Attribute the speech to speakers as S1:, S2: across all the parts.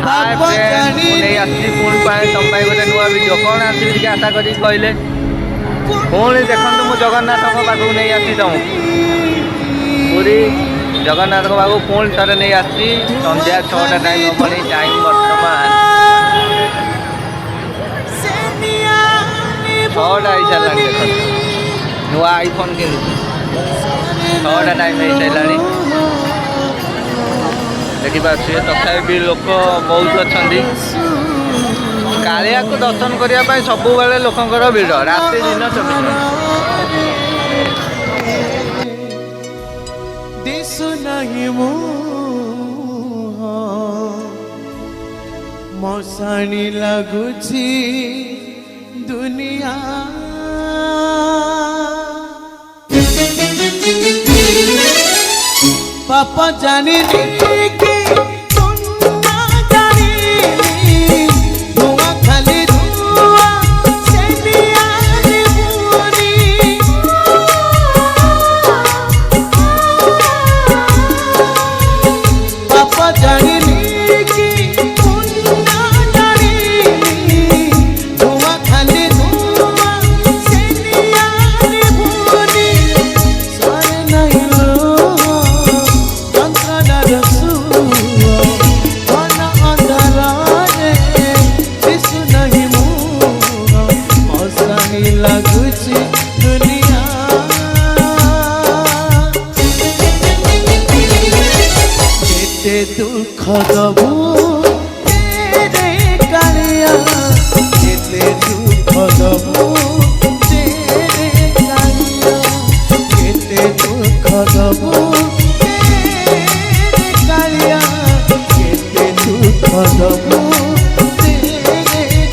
S1: hi friend नहीं आसी पुणी तुम गोटे नुआ भिड कौन आसबि टे आशा कर कहले पुणी देखो मुझे जगन्नाथ पाखक नहीं आसी तुम पूरी जगन्नाथ पाखक पुणी थे नहीं आसी संध्या 6टा टाइम हमारी टाइम बर्तमान 6टा आई सारा देख नुआ आईफोन के 6टा टाइम हो सारे देखिए तथापि लोक बहुत अच्छा कालिया को दर्शन करने सब बेले लोकंर भिड़ राति दिन 24
S2: मसाणी लगुची दुनिया पापा जानी कि दुख दबू तेरे कालिया केते दुख दबू तेरे कालिया केते दुख दबू तेरे कालिया केते दुख दबू तेरे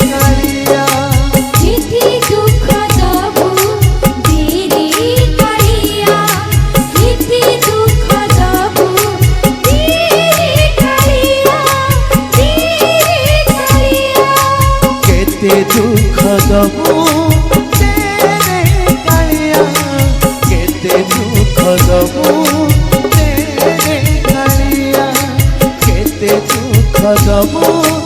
S2: कालिया
S3: केते दुख दबू तेरे कालिया केते दुख दबू
S2: दुख दबू तेरे कालिया केते दुख दबू तेरे कालिया केते दुख दबू